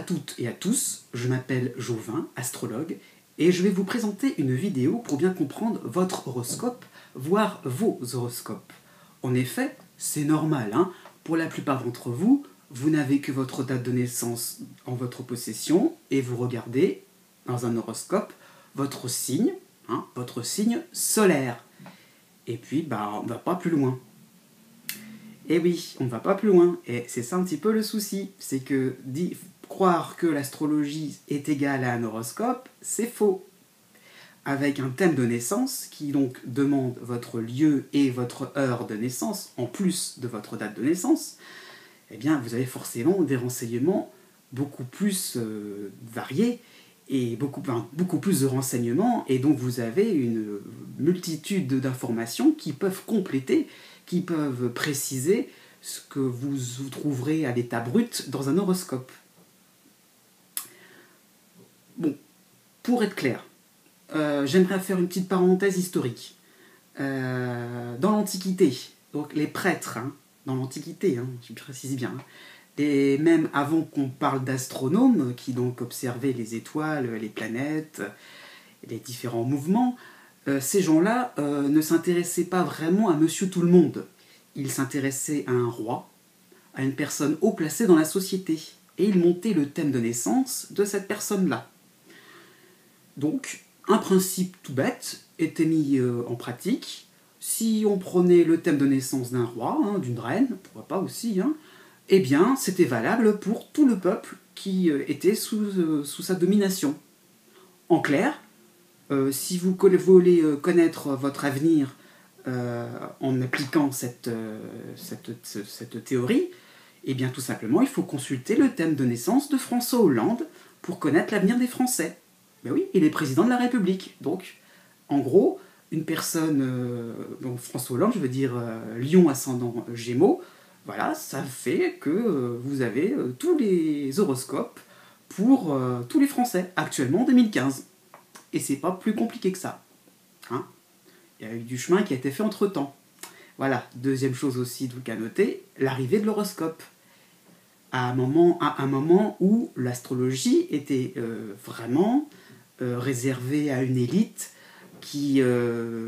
toutes et à tous, je m'appelle Jovin, astrologue, et je vais vous présenter une vidéo pour bien comprendre votre horoscope, voire vos horoscopes. En effet, c'est normal, hein, pour la plupart d'entre vous, vous n'avez que votre date de naissance en votre possession, et vous regardez, dans un horoscope, votre signe solaire. Et puis, on ne va pas plus loin. Et oui, on ne va pas plus loin. Et c'est ça un petit peu le souci. C'est que croire que l'astrologie est égale à un horoscope, c'est faux. Avec un thème de naissance qui donc demande votre lieu et votre heure de naissance, en plus de votre date de naissance, eh bien vous avez forcément des renseignements beaucoup plus variés et beaucoup plus de renseignements, et donc vous avez une multitude d'informations qui peuvent compléter, qui peuvent préciser ce que vous trouverez à l'état brut dans un horoscope. Bon, pour être clair, j'aimerais faire une petite parenthèse historique. Dans l'Antiquité, donc les prêtres, dans l'Antiquité, je précise bien, et même avant qu'on parle d'astronomes, qui donc observaient les étoiles, les planètes, les différents mouvements, ces gens-là ne s'intéressaient pas vraiment à Monsieur Tout-le-Monde. Ils s'intéressaient à un roi, à une personne haut placée dans la société, et ils montaient le thème de naissance de cette personne-là. Donc, un principe tout bête était mis en pratique. Si on prenait le thème de naissance d'un roi, d'une reine, pourquoi pas aussi, eh bien, c'était valable pour tout le peuple qui était sous sa domination. En clair, si vous voulez connaître votre avenir en appliquant cette théorie, eh bien, tout simplement, il faut consulter le thème de naissance de François Hollande pour connaître l'avenir des Français. Ben oui, il est président de la République. Donc, en gros, une personne, François Hollande, je veux dire Lion ascendant Gémeaux, voilà, ça fait que vous avez tous les horoscopes pour tous les Français, actuellement en 2015. Et c'est pas plus compliqué que ça. Il y a eu du chemin qui a été fait entre-temps. Voilà, deuxième chose aussi donc à noter, l'arrivée de l'horoscope. À un moment où l'astrologie était vraiment réservée à une élite qui,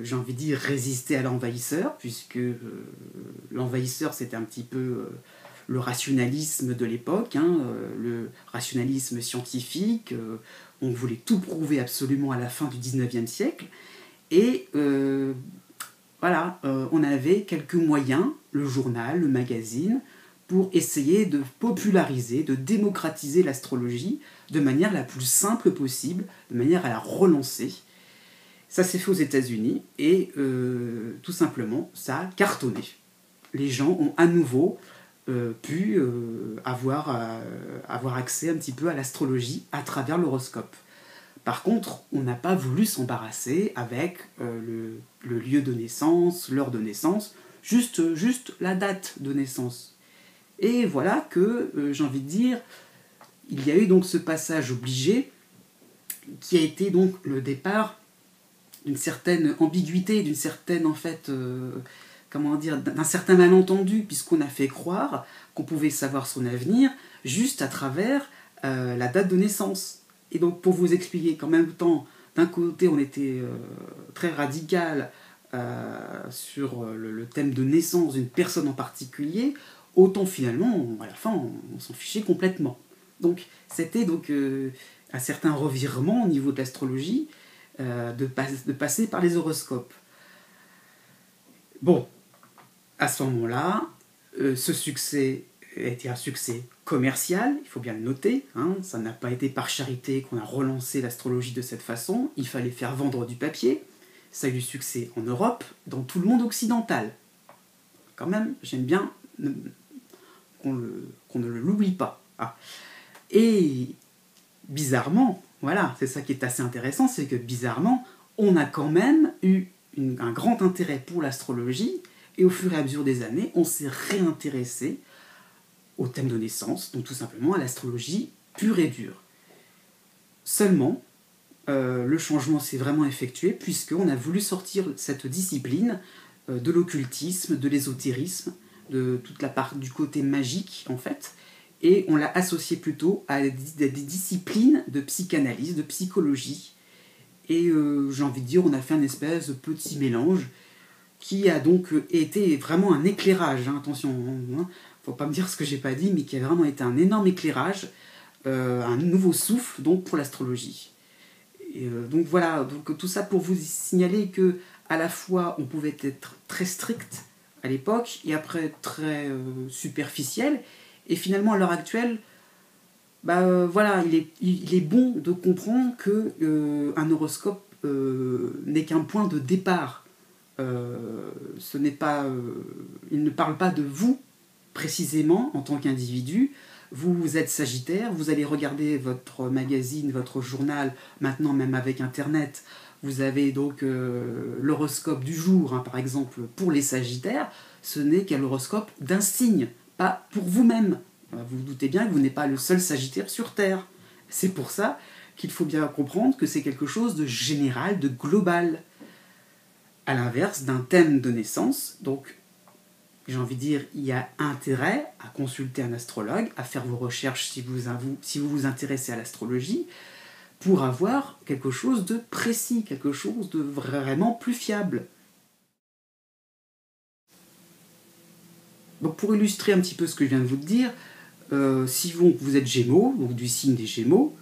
j'ai envie de dire, résistait à l'envahisseur, puisque l'envahisseur c'était un petit peu le rationalisme de l'époque, le rationalisme scientifique, on voulait tout prouver absolument à la fin du 19e siècle, et on avait quelques moyens, le journal, le magazine, pour essayer de populariser, de démocratiser l'astrologie de manière la plus simple possible, de manière à la relancer. Ça s'est fait aux États-Unis et tout simplement, ça a cartonné. Les gens ont à nouveau pu avoir accès un petit peu à l'astrologie à travers l'horoscope. Par contre, on n'a pas voulu s'embarrasser avec le lieu de naissance, l'heure de naissance, juste la date de naissance. Et voilà que, j'ai envie de dire, il y a eu donc ce passage obligé qui a été donc le départ d'une certaine ambiguïté, d'une certaine, d'un certain malentendu, puisqu'on a fait croire qu'on pouvait savoir son avenir juste à travers la date de naissance. Et donc pour vous expliquer qu'en même temps, d'un côté on était très radical sur le thème de naissance d'une personne en particulier, autant finalement, à la fin, on s'en fichait complètement. Donc c'était donc un certain revirement au niveau de l'astrologie, de passer par les horoscopes. Bon, à ce moment-là, ce succès a été un succès commercial, il faut bien le noter, ça n'a pas été par charité qu'on a relancé l'astrologie de cette façon, il fallait faire vendre du papier, ça a eu du succès en Europe, dans tout le monde occidental. Quand même, j'aime bien qu'on ne l'oublie pas. Et bizarrement, voilà, c'est ça qui est assez intéressant, c'est que bizarrement, on a quand même eu un grand intérêt pour l'astrologie, et au fur et à mesure des années, on s'est réintéressé au thème de naissance, donc tout simplement à l'astrologie pure et dure. Seulement, le changement s'est vraiment effectué, puisqu'on a voulu sortir cette discipline de l'occultisme, de l'ésotérisme, de toute la part du côté magique, en fait, et on l'a associé plutôt à des disciplines de psychanalyse, de psychologie. Et j'ai envie de dire, on a fait un espèce de petit mélange qui a donc été vraiment un éclairage, hein, attention, hein, faut pas me dire ce que j'ai pas dit, mais qui a vraiment été un énorme éclairage, un nouveau souffle donc pour l'astrologie. Et, donc voilà, donc tout ça pour vous signaler que à la fois on pouvait être très strict à l'époque et après très superficiel, et finalement à l'heure actuelle, voilà, il est bon de comprendre que un horoscope n'est qu'un point de départ. Ce n'est pas, il ne parle pas de vous précisément en tant qu'individu. Vous êtes Sagittaire, vous allez regarder votre magazine, votre journal, maintenant même avec Internet. Vous avez donc l'horoscope du jour, hein, par exemple, pour les Sagittaires. Ce n'est qu'un horoscope d'un signe, pas pour vous-même. Vous vous doutez bien que vous n'êtes pas le seul Sagittaire sur Terre. C'est pour ça qu'il faut bien comprendre que c'est quelque chose de général, de global. À l'inverse d'un thème de naissance, donc j'ai envie de dire, il y a intérêt à consulter un astrologue, à faire vos recherches si vous vous intéressez à l'astrologie, pour avoir quelque chose de précis, quelque chose de vraiment plus fiable. Donc pour illustrer un petit peu ce que je viens de vous dire, si vous êtes Gémeaux, donc du signe des Gémeaux,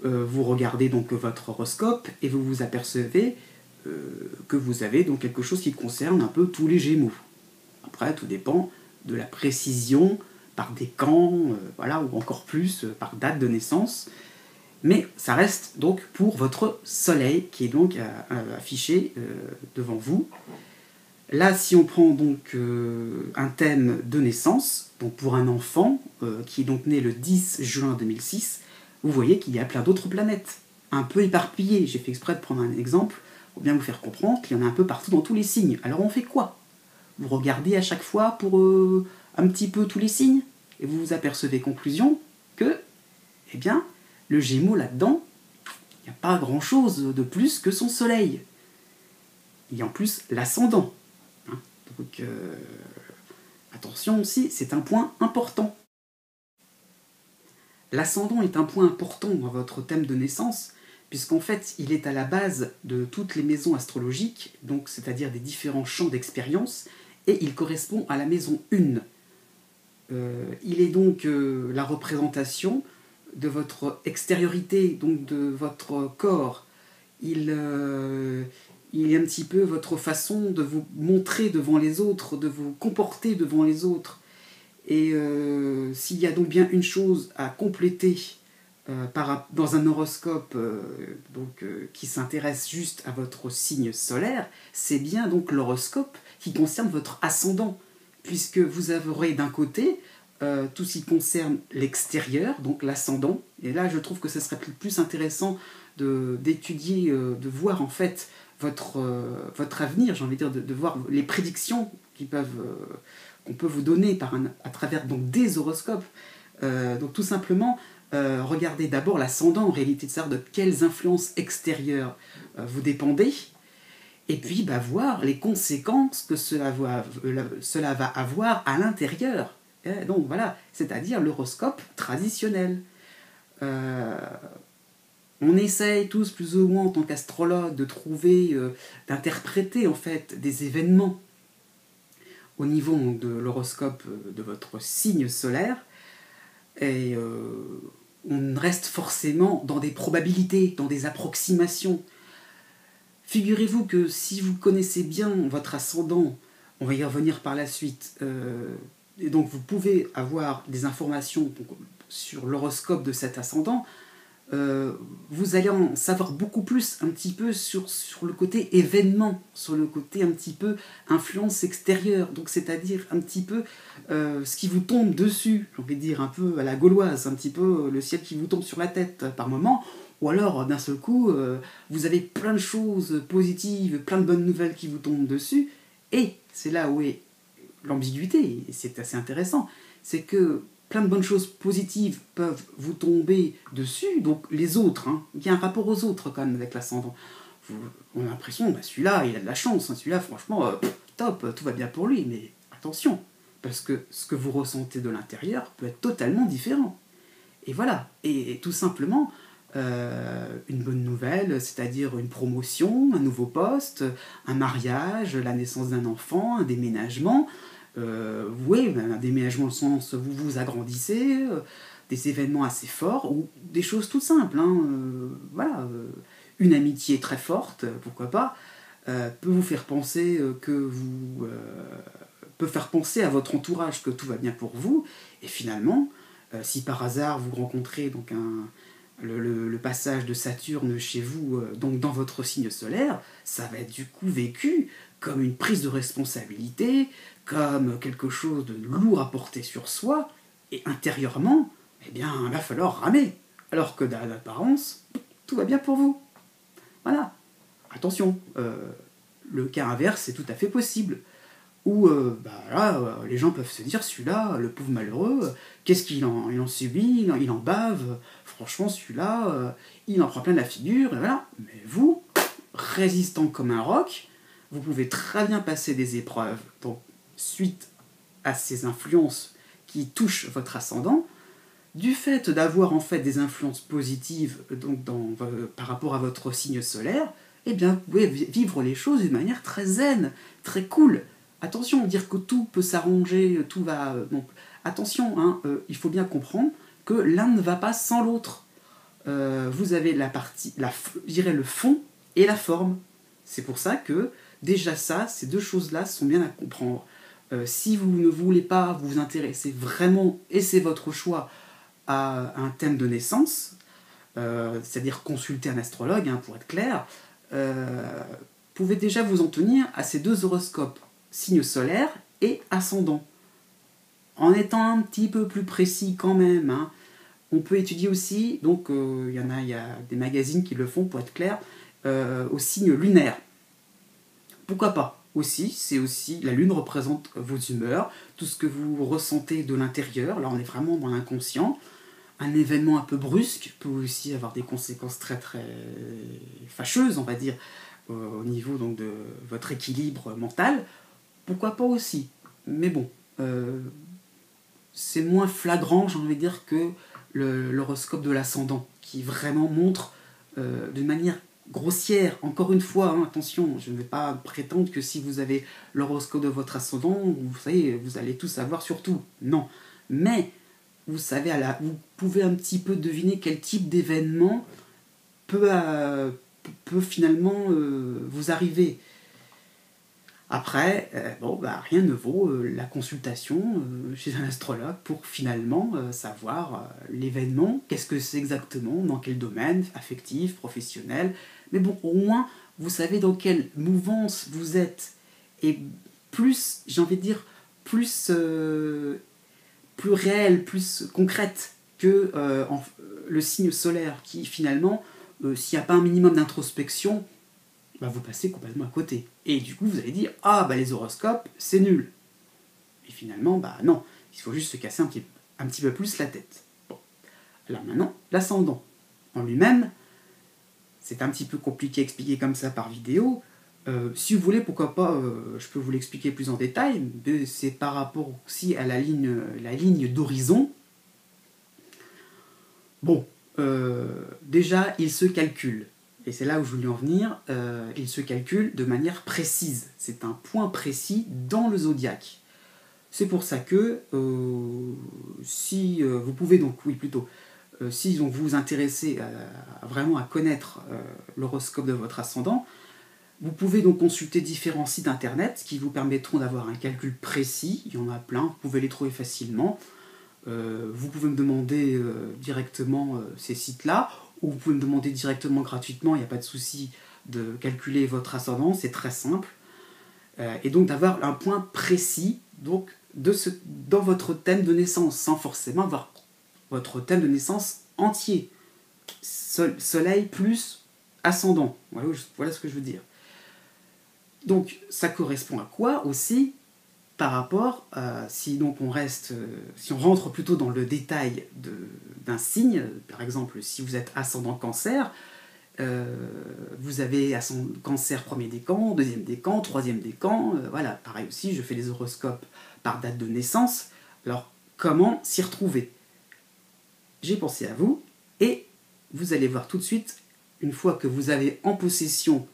vous regardez donc votre horoscope et vous vous apercevez que vous avez donc quelque chose qui concerne un peu tous les Gémeaux. Après, tout dépend de la précision par décan, voilà, ou encore plus par date de naissance. Mais ça reste donc pour votre soleil qui est donc affiché devant vous. Là, si on prend donc un thème de naissance, donc pour un enfant qui est donc né le 10 juin 2006, vous voyez qu'il y a plein d'autres planètes, un peu éparpillées. J'ai fait exprès de prendre un exemple pour bien vous faire comprendre qu'il y en a un peu partout dans tous les signes. Alors on fait quoi? Vous regardez à chaque fois pour un petit peu tous les signes, et vous vous apercevez, conclusion, que, eh bien, le Gémeaux là-dedans, il n'y a pas grand-chose de plus que son soleil. Il y a en plus l'ascendant. Hein. Donc, attention aussi, c'est un point important. L'ascendant est un point important dans votre thème de naissance, puisqu'en fait, il est à la base de toutes les maisons astrologiques, donc c'est-à-dire des différents champs d'expérience, et il correspond à la maison 1. Il est donc la représentation de votre extériorité, donc de votre corps. Il est un petit peu votre façon de vous montrer devant les autres, de vous comporter devant les autres. Et s'il y a donc bien une chose à compléter dans un horoscope qui s'intéresse juste à votre signe solaire, c'est bien donc l'horoscope qui concerne votre ascendant, puisque vous aurez d'un côté tout ce qui concerne l'extérieur, donc l'ascendant, et là je trouve que ce serait plus intéressant d'étudier, de voir en fait votre avenir, j'ai envie de dire, de voir les prédictions qu'on peut vous donner à travers donc, des horoscopes. Donc tout simplement, regardez d'abord l'ascendant en réalité, de savoir de quelles influences extérieures vous dépendez, et puis voir les conséquences que cela va avoir à l'intérieur. Et donc voilà, c'est-à-dire l'horoscope traditionnel. On essaye tous plus ou moins en tant qu'astrologue de trouver, d'interpréter en fait des événements au niveau de l'horoscope de votre signe solaire, et on reste forcément dans des probabilités, dans des approximations. Figurez-vous que si vous connaissez bien votre ascendant, on va y revenir par la suite, et donc vous pouvez avoir des informations sur l'horoscope de cet ascendant, vous allez en savoir beaucoup plus un petit peu sur le côté événement, sur le côté un petit peu influence extérieure, donc c'est-à-dire un petit peu ce qui vous tombe dessus, j'ai envie de dire un peu à la gauloise, un petit peu le ciel qui vous tombe sur la tête par moment, ou alors d'un seul coup vous avez plein de choses positives, plein de bonnes nouvelles qui vous tombent dessus, et c'est là où est l'ambiguïté, et c'est assez intéressant, c'est que plein de bonnes choses positives peuvent vous tomber dessus, donc les autres, il y a un rapport aux autres quand même avec l'ascendant. On a l'impression, celui-là, il a de la chance, celui-là, franchement, top, tout va bien pour lui, mais attention, parce que ce que vous ressentez de l'intérieur peut être totalement différent. Et voilà, et tout simplement, une bonne nouvelle, c'est-à-dire une promotion, un nouveau poste, un mariage, la naissance d'un enfant, un déménagement, oui, un déménagement au sens où vous vous agrandissez, des événements assez forts, ou des choses toutes simples, hein, voilà, une amitié très forte, pourquoi pas, peut vous faire penser peut faire penser à votre entourage que tout va bien pour vous, et finalement, si par hasard vous rencontrez donc le passage de Saturne chez vous, donc dans votre signe solaire, ça va être du coup vécu comme une prise de responsabilité, comme quelque chose de lourd à porter sur soi, et intérieurement, eh bien, il va falloir ramer. Alors que dans l'apparence, tout va bien pour vous. Voilà. Attention, le cas inverse, c'est tout à fait possible. Où les gens peuvent se dire, celui-là, le pauvre malheureux, qu'est-ce qu'il en subit, il en bave, franchement celui-là, il en prend plein la figure, et voilà. Mais vous, résistant comme un roc, vous pouvez très bien passer des épreuves. Donc, suite à ces influences qui touchent votre ascendant, du fait d'avoir en fait des influences positives donc par rapport à votre signe solaire, eh bien, vous pouvez vivre les choses d'une manière très zen, très cool. Attention, dire que tout peut s'arranger, tout va... Donc, attention, hein, il faut bien comprendre que l'un ne va pas sans l'autre. Vous avez je dirais le fond et la forme. C'est pour ça que, déjà ça, ces deux choses-là sont bien à comprendre. Si vous ne voulez pas vous intéresser vraiment, et c'est votre choix, à un thème de naissance, c'est-à-dire consulter un astrologue, hein, pour être clair, pouvez déjà vous en tenir à ces deux horoscopes, signe solaire et ascendant. En étant un petit peu plus précis quand même, hein, on peut étudier aussi, donc il y a des magazines qui le font pour être clair, au signe lunaire. Pourquoi pas aussi, c'est aussi, la lune représente vos humeurs, tout ce que vous ressentez de l'intérieur, là on est vraiment dans l'inconscient. Un événement un peu brusque peut aussi avoir des conséquences très très fâcheuses, on va dire, au niveau donc de votre équilibre mental. Pourquoi pas aussi. Mais bon, c'est moins flagrant, j'ai envie de dire, que l'horoscope de l'ascendant, qui vraiment montre d'une manière grossière, encore une fois, hein, attention, je ne vais pas prétendre que si vous avez l'horoscope de votre ascendant, vous savez, vous allez tout savoir sur tout. Non. Mais vous savez, vous pouvez un petit peu deviner quel type d'événement peut finalement vous arriver. Après, rien ne vaut la consultation chez un astrologue pour finalement savoir l'événement, qu'est-ce que c'est exactement, dans quel domaine, affectif, professionnel. Mais bon, au moins, vous savez dans quelle mouvance vous êtes. Et plus, j'ai envie de dire, plus réelle, plus concrète que le signe solaire, qui finalement, s'il n'y a pas un minimum d'introspection, vous passez complètement à côté. Et du coup, vous allez dire, les horoscopes, c'est nul. Et finalement, non, il faut juste se casser un petit peu plus la tête. Bon. Là maintenant, l'ascendant en lui-même, c'est un petit peu compliqué à expliquer comme ça par vidéo. Si vous voulez, pourquoi pas, je peux vous l'expliquer plus en détail, mais c'est par rapport aussi à la ligne d'horizon. Bon, déjà, il se calcule. Et c'est là où je voulais en venir, il se calcule de manière précise. C'est un point précis dans le zodiaque. C'est pour ça que si vous pouvez donc, si donc vous vous intéressez vraiment à connaître l'horoscope de votre ascendant, vous pouvez donc consulter différents sites internet qui vous permettront d'avoir un calcul précis. Il y en a plein, vous pouvez les trouver facilement. Vous pouvez me demander directement ces sites-là, ou vous pouvez me demander directement gratuitement, il n'y a pas de souci de calculer votre ascendant, c'est très simple. Et donc d'avoir un point précis donc, dans votre thème de naissance, sans forcément avoir votre thème de naissance entier. Soleil plus ascendant, voilà ce que je veux dire. Donc ça correspond à quoi aussi par rapport, si on rentre plutôt dans le détail d'un signe, par exemple, si vous êtes ascendant cancer, vous avez ascendant cancer premier décan, deuxième décan, troisième décan, voilà, pareil aussi, je fais les horoscopes par date de naissance. Alors, comment s'y retrouver? J'ai pensé à vous, et vous allez voir tout de suite, une fois que vous avez en possession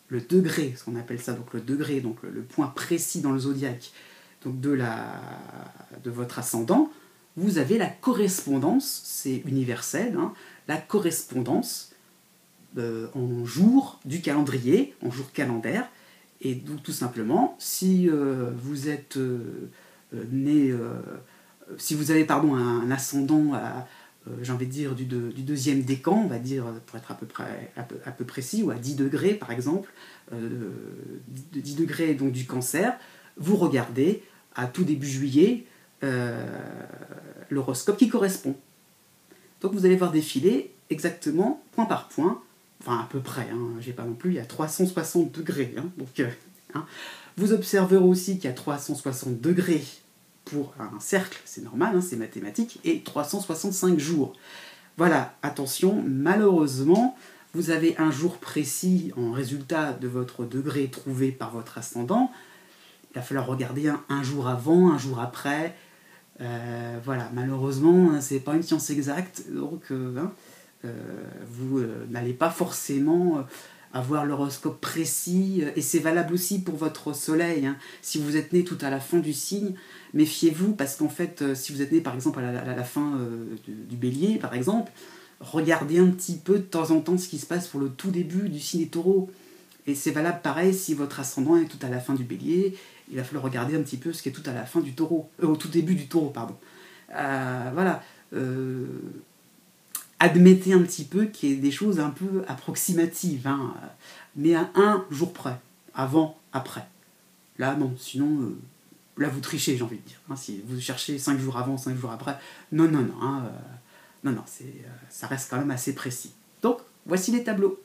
le degré, ce qu'on appelle ça, donc le degré, donc le point précis dans le zodiaque, donc de votre ascendant, vous avez la correspondance, c'est universel, hein, la correspondance en jours du calendrier, en jours calendaires. Et donc tout simplement, si vous êtes né, si vous avez un ascendant j'ai envie de dire du deuxième décan, on va dire, pour être à peu précis, ou à 10 degrés par exemple, 10 degrés donc du Cancer, vous regardez à tout début juillet l'horoscope qui correspond. Donc vous allez voir défiler exactement point par point, enfin à peu près, hein, j'ai pas non plus, il y a 360 degrés, hein, donc, hein. Vous observerez aussi qu'il y a 360 degrés pour un cercle, c'est normal, hein, c'est mathématique, et 365 jours. Voilà, attention, malheureusement, vous avez un jour précis en résultat de votre degré trouvé par votre ascendant. Il va falloir regarder un jour avant, un jour après. Voilà, malheureusement, c'est pas une science exacte, donc vous n'allez pas forcément avoir l'horoscope précis, et c'est valable aussi pour votre soleil, hein. Si vous êtes né tout à la fin du signe, méfiez-vous, parce qu'en fait, si vous êtes né par exemple à la fin du bélier, par exemple, regardez un petit peu de temps en temps ce qui se passe pour le tout début du signe des taureaux. Et c'est valable pareil si votre ascendant est tout à la fin du bélier, il va falloir regarder un petit peu ce qui est tout à la fin du taureau, au tout début du taureau, pardon. Voilà. Admettez un petit peu qu'il y ait des choses un peu approximatives, hein, mais à un jour près, avant, après. Là, non, sinon, là, vous trichez, j'ai envie de dire. Hein, si vous cherchez 5 jours avant, 5 jours après, non, hein, non, ça reste quand même assez précis. Donc, voici les tableaux.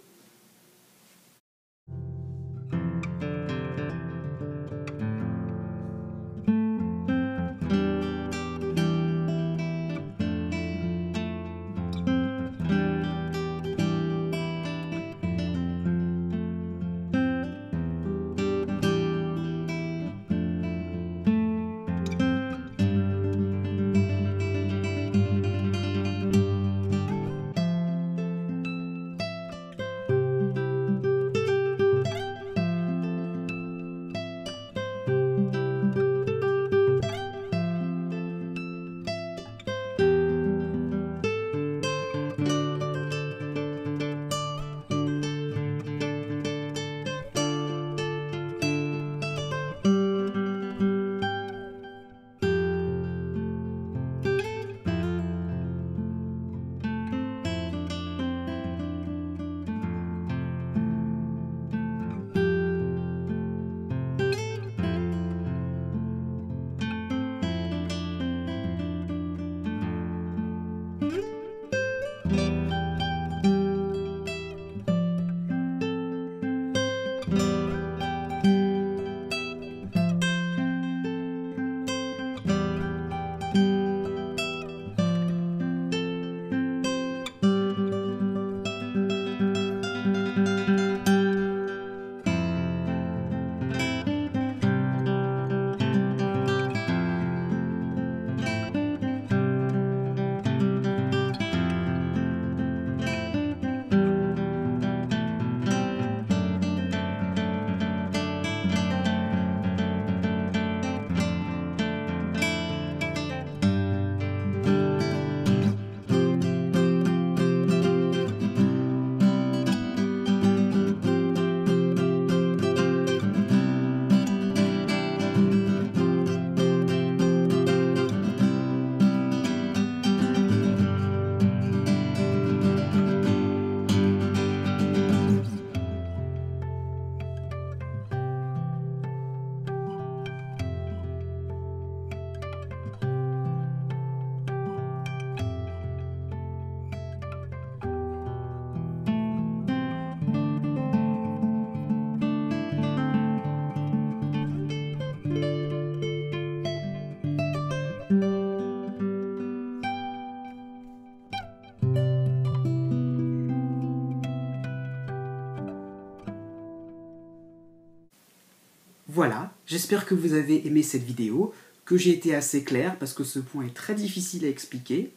Voilà, j'espère que vous avez aimé cette vidéo, que j'ai été assez clair, parce que ce point est très difficile à expliquer,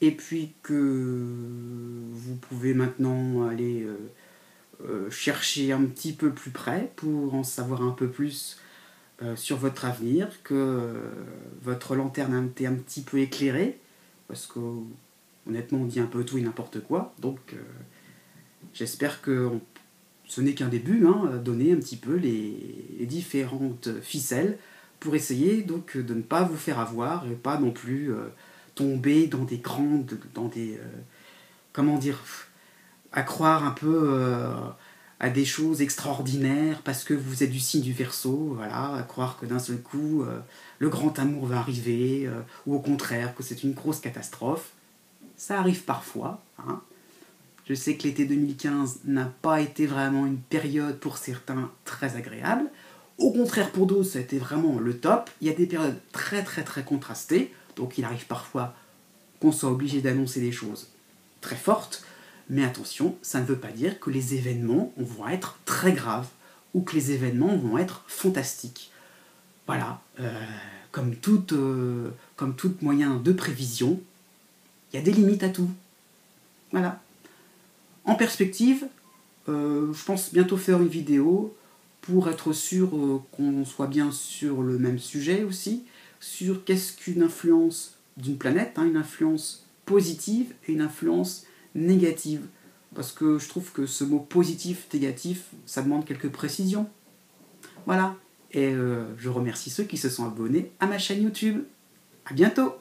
et puis que vous pouvez maintenant aller chercher un petit peu plus près pour en savoir un peu plus sur votre avenir, que votre lanterne a été un petit peu éclairée, parce que honnêtement on dit un peu tout et n'importe quoi, donc j'espère que ce n'est qu'un début, hein, donner un petit peu les différentes ficelles pour essayer donc de ne pas vous faire avoir et pas non plus tomber dans des grandes, dans des comment dire, à croire un peu à des choses extraordinaires parce que vous êtes du signe du Verseau, voilà, à croire que d'un seul coup le grand amour va arriver ou au contraire que c'est une grosse catastrophe. Ça arrive parfois, hein. Je sais que l'été 2015 n'a pas été vraiment une période pour certains très agréable. Au contraire, pour d'autres, ça a été vraiment le top. Il y a des périodes très très très contrastées, donc il arrive parfois qu'on soit obligé d'annoncer des choses très fortes. Mais attention, ça ne veut pas dire que les événements vont être très graves ou que les événements vont être fantastiques. Voilà, comme tout moyen de prévision, il y a des limites à tout. Voilà. En perspective, je pense bientôt faire une vidéo pour être sûr qu'on soit bien sur le même sujet aussi, sur qu'est-ce qu'une influence d'une planète, hein, une influence positive et une influence négative. Parce que je trouve que ce mot positif, négatif, ça demande quelques précisions. Voilà. Et je remercie ceux qui se sont abonnés à ma chaîne YouTube. À bientôt!